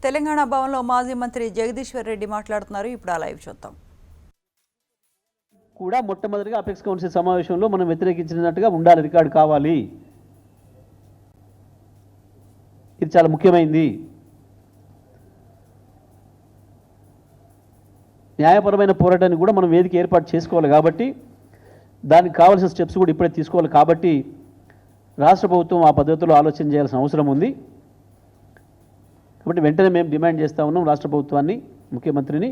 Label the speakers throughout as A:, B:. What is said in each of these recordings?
A: తెలంగాణ భవన్లో మాజీ మంత్రి జగదీశ్వర్ రెడ్డి మాట్లాడుతున్నారు. ఇప్పుడు ఆ లైవ్ చూద్దాం.
B: కూడా మొట్టమొదటిగా అపెక్స్ కౌన్సిల్ సమావేశంలో మనం వ్యతిరేకించినట్టుగా ఉండాలి, రికార్డు కావాలి. ఇది చాలా ముఖ్యమైనది. న్యాయపరమైన పోరాటాన్ని కూడా మనం వేదిక ఏర్పాటు చేసుకోవాలి కాబట్టి దానికి కావాల్సిన స్టెప్స్ కూడా ఇప్పుడే తీసుకోవాలి. కాబట్టి రాష్ట్ర ప్రభుత్వం ఆ పద్ధతిలో ఆలోచన చేయాల్సిన అవసరం ఉంది. కాబట్టి వెంటనే మేము డిమాండ్ చేస్తూ ఉన్నాం రాష్ట్ర ప్రభుత్వాన్ని, ముఖ్యమంత్రిని,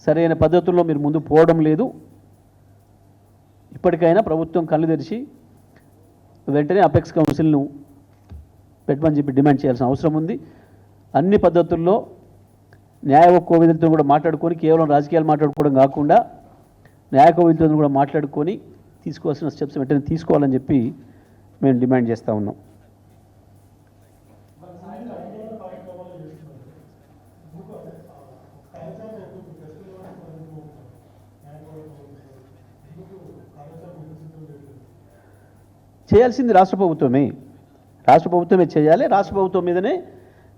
B: సరైన పద్ధతుల్లో మీరు ముందు పోవడం లేదు, ఇప్పటికైనా ప్రభుత్వం కళ్ళు తెరిచి వెంటనే అపెక్స్ కౌన్సిల్ను పెట్టమని చెప్పి డిమాండ్ చేయాల్సిన అవసరం ఉంది. అన్ని పద్ధతుల్లో న్యాయ కోవిదులతో కూడా మాట్లాడుకొని, కేవలం రాజకీయాలు మాట్లాడుకోవడం కాకుండా న్యాయ కోవిదులతో కూడా మాట్లాడుకొని తీసుకోవాల్సిన స్టెప్స్ వెంటనే తీసుకోవాలని చెప్పి మేము డిమాండ్ చేస్తూ ఉన్నాం. చేయాల్సింది రాష్ట్ర ప్రభుత్వమే చేయాలి. రాష్ట్ర ప్రభుత్వం మీదనే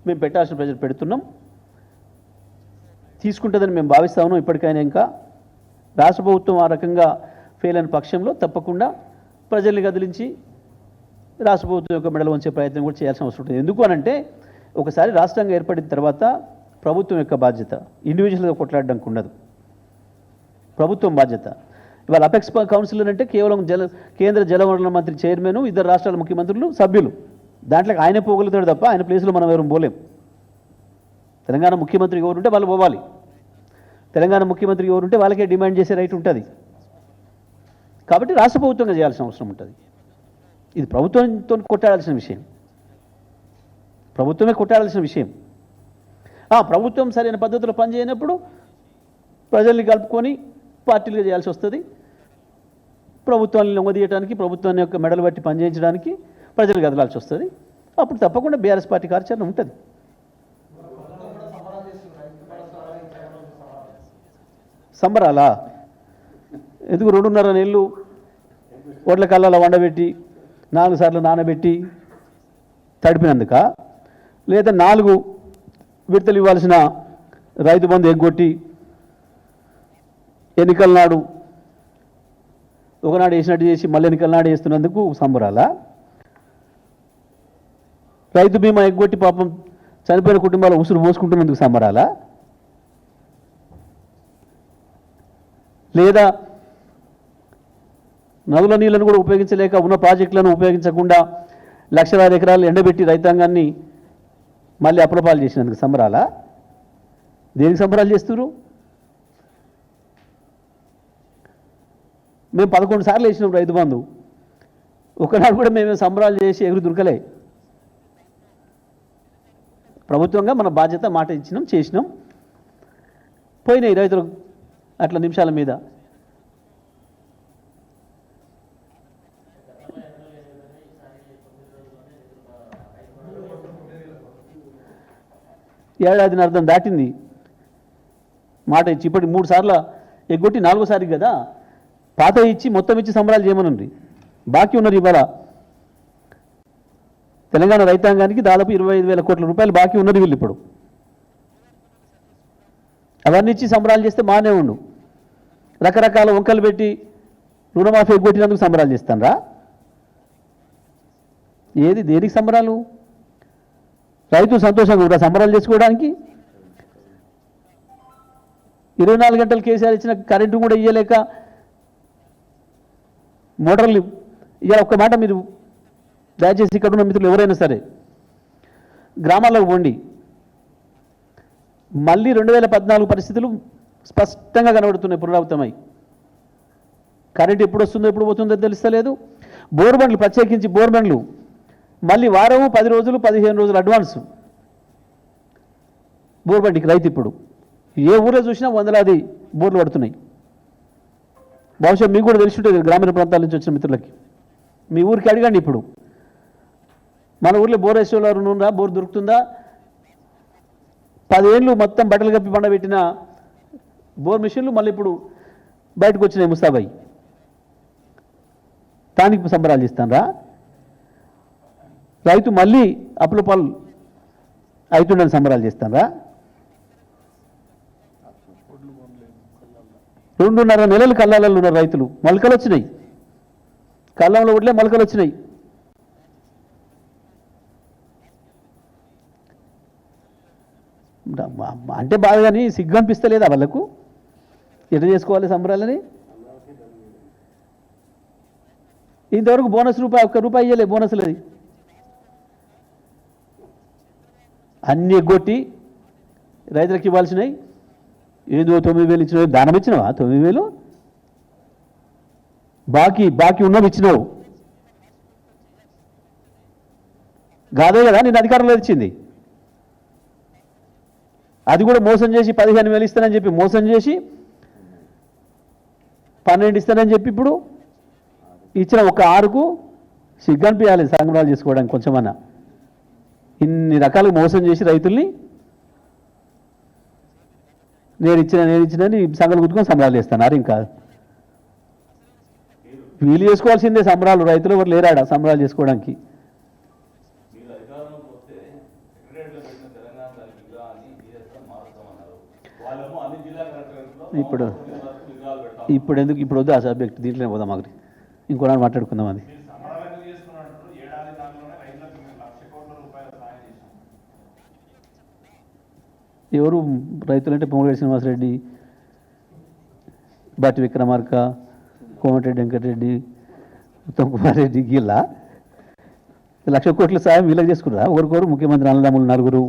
B: మేము పెట్టాల్సిన ప్రెజర్ పెడుతున్నాం. తీసుకుంటుందని మేము భావిస్తా ఉన్నాం. ఇప్పటికైనా ఇంకా రాష్ట్ర ప్రభుత్వం ఆ రకంగా ఫెయిల్ అయిన పక్షంలో తప్పకుండా ప్రజల్ని కదిలించి రాష్ట్ర ప్రభుత్వం యొక్క మెడలు వంచే ప్రయత్నం కూడా చేయాల్సిన అవసరం ఉంటుంది. ఎందుకు అనంటే ఒకసారి రాష్ట్రంగా ఏర్పడిన తర్వాత ప్రభుత్వం యొక్క బాధ్యత ఇండివిజువల్గా కొట్లాడడానికి ఉండదు, ప్రభుత్వం బాధ్యత. ఇవాళ అపెక్స్ కౌన్సిలర్ అంటే కేవలం కేంద్ర జలవనరుల మంత్రి చైర్మన్, ఇద్దరు రాష్ట్రాల ముఖ్యమంత్రులు సభ్యులు. దాంట్లో ఆయన పోగలుగుతాడు తప్ప ఆయన ప్లేస్లో మనం ఎవరు పోలేం. తెలంగాణ ముఖ్యమంత్రి ఎవరు ఉంటే వాళ్ళు పోవాలి. తెలంగాణ ముఖ్యమంత్రి ఎవరు ఉంటే వాళ్ళకే డిమాండ్ చేసే రైట్ ఉంటుంది. కాబట్టి రాష్ట్ర ప్రభుత్వంగా చేయాల్సిన అవసరం ఉంటుంది. ఇది ప్రభుత్వంతో కొట్టాడాల్సిన విషయం, ప్రభుత్వమే కొట్టాడాల్సిన విషయం. ప్రభుత్వం సరైన పద్ధతిలో పనిచేయనప్పుడు ప్రజల్ని కలుపుకొని పార్టీలుగా చేయాల్సి వస్తుంది. ప్రభుత్వాన్ని లొంగదీయడానికి, ప్రభుత్వాన్ని యొక్క మెడలు బట్టి పనిచేయించడానికి ప్రజలు కదలాల్సి వస్తుంది. అప్పుడు తప్పకుండా బీఆర్ఎస్ పార్టీ కార్యాచరణ ఉంటుంది. సంబరాలా? ఎందుకు 2.5 నెలలు ఓట్ల కళ్ళలో వండబెట్టి 4 సార్లు నానబెట్టి తడిపినందుక, లేదా 4 విడతలు ఇవ్వాల్సిన రైతు బంధు ఎగ్గొట్టి ఎన్నికల నాడు ఒకనాడు వేసినట్టు చేసి మళ్ళీ ఎన్నికల నాడు వేస్తున్నందుకు సంబరాలా? రైతు బీమా ఎగ్గొట్టి పాపం చనిపోయిన కుటుంబాలు ఉసురు పోసుకుంటున్నందుకు సంబరాలా? లేదా నదుల నీళ్లను కూడా ఉపయోగించలేక ఉన్న ప్రాజెక్టులను ఉపయోగించకుండా లక్షలాది ఎకరాలు ఎండబెట్టి రైతాంగాన్ని మళ్ళీ అప్రపాలు చేసినందుకు సంబరాలా? దేనికి సంబరాలు చేస్తున్నారు? మేము 11 సార్లు వేసినాం రైతు బంధు, ఒకనాడు కూడా మేము సంబరాలు చేసి ఎగురు దొరకలే. ప్రభుత్వంగా మన బాధ్యత, మాట ఇచ్చినాం, చేసినాం, పోయినాయి రైతులకు అట్లా నిమిషాల మీద. ఏడాదిని అర్థం దాటింది మాట ఇచ్చి. ఇప్పటికి 3 సార్లు ఎగ్గొట్టి 4వ సారి కదా. పాత ఇచ్చి మొత్తం ఇచ్చి సంబరాలు చేయమనండి. బాకీ ఉన్నారు ఇవాళ తెలంగాణ రైతాంగానికి దాదాపు 25,000 కోట్ల రూపాయలు బాకీ ఉన్నారు వీళ్ళు. ఇప్పుడు అవన్నీ ఇచ్చి సంబరాలు చేస్తే మానే ఉండు. రకరకాల వంకలు పెట్టి రుణమాఫీ ఎగ్గొట్టినందుకు సంబరాలు చేస్తానరా? ఏది, దేనికి సంబరాలు? రైతు సంతోషంగా కూడా సంబరాలు చేసుకోవడానికి 24 గంటలు కేసీఆర్ ఇచ్చిన కరెంటు కూడా ఇవ్వలేక మోటార్లు. ఇవాళ ఒక్క మాట మీరు దయచేసి ఇక్కడ ఉన్న మిత్రులు ఎవరైనా సరే గ్రామాల్లోకి పోండి, మళ్ళీ 2014 పరిస్థితులు స్పష్టంగా కనబడుతున్నాయి, పునరావృతమై. కరెంట్ ఎప్పుడు వస్తుందో ఎప్పుడు పోతుందో తెలుస్తలేదు. బోర్బండ్లు, ప్రత్యేకించి బోర్బండ్లు మళ్ళీ వారము 10 రోజులు 15 రోజులు అడ్వాన్స్ బోర్బండికి రైతు. ఇప్పుడు ఏ ఊళ్ళో చూసినా 100లాది బోర్లు పడుతున్నాయి. బహుశా మీకు కూడా తెలిసి ఉంటుంది, గ్రామీణ ప్రాంతాల నుంచి వచ్చిన మిత్రులకి. మీ ఊరికి అడగండి, ఇప్పుడు మన ఊర్లో బోర్ వేసేవారు ఉందా? బోర్ దొరుకుతుందా? 10 ఏళ్ళు మొత్తం బట్టలు కప్పి పండబెట్టిన బోర్ మిషన్లు మళ్ళీ ఇప్పుడు బయటకు వచ్చినాయి ముస్తాబాయి. దానికి సంబరాలు చేస్తానరా? రైతు మళ్ళీ అప్పుల పాలు అవుతుండని సంబరాలు చేస్తారా? 2.5 నెలలు కల్లాలలో ఉన్నారు రైతులు. మొలకలు వచ్చినాయి, కల్లంలో ఒడ్లే మొలకలు వచ్చినాయి. అంటే బాధ కానీ సిగ్గు అనిపిస్తలేదా వాళ్ళకు? ఎట్లా చేసుకోవాలి సంబరాలని? ఇంతవరకు బోనస్ ₹1 ఇయ్యలే, బోనస్లు అది అన్నీ ఎగ్గొట్టి రైతులకు ఇవ్వాల్సినవి ఏదో 9,000 ఇచ్చినవి. దానం ఇచ్చినావా? 9,000 బాకీ ఉన్నవి ఇచ్చినావు కాదే కదా నేను అధికారంలో ఇచ్చింది. అది కూడా మోసం చేసి 15,000 ఇస్తానని చెప్పి మోసం చేసి 12 ఇస్తానని చెప్పి ఇప్పుడు ఇచ్చిన ఒక 6కు సిగ్గనిపించాలి సంబరాలు చేసుకోవడానికి కొంచెమన్నా. ఇన్ని రకాలుగా మోసం చేసి రైతుల్ని నేను ఇచ్చిన సంఘాలు గుర్తుకొని సంబరాలు చేస్తున్నారు. ఇంకా వీలు చేసుకోవాల్సిందే సంబరాలు. రైతులు ఎవరు లేరాడా సంబరాలు చేసుకోవడానికి? ఇప్పుడు ఎందుకు ఇప్పుడు వద్దు ఆ సబ్జెక్ట్, దీంట్లోనే పోదాం. మాకు ఇంకోనాడు మాట్లాడుకుందాం. అది ఎవరు రైతులంటే పొంగులేటి శ్రీనివాసరెడ్డి, బట్టి విక్రమార్క, కోమటిరెడ్డి వెంకటరెడ్డి, ఉత్తమ్ కుమార్ రెడ్డి, గీళ్ళ 1,00,000 కోట్ల సాయం వీళ్ళకి చేసుకున్నారా? ఒకరికొరు ముఖ్యమంత్రి అన్నదమ్ములు 4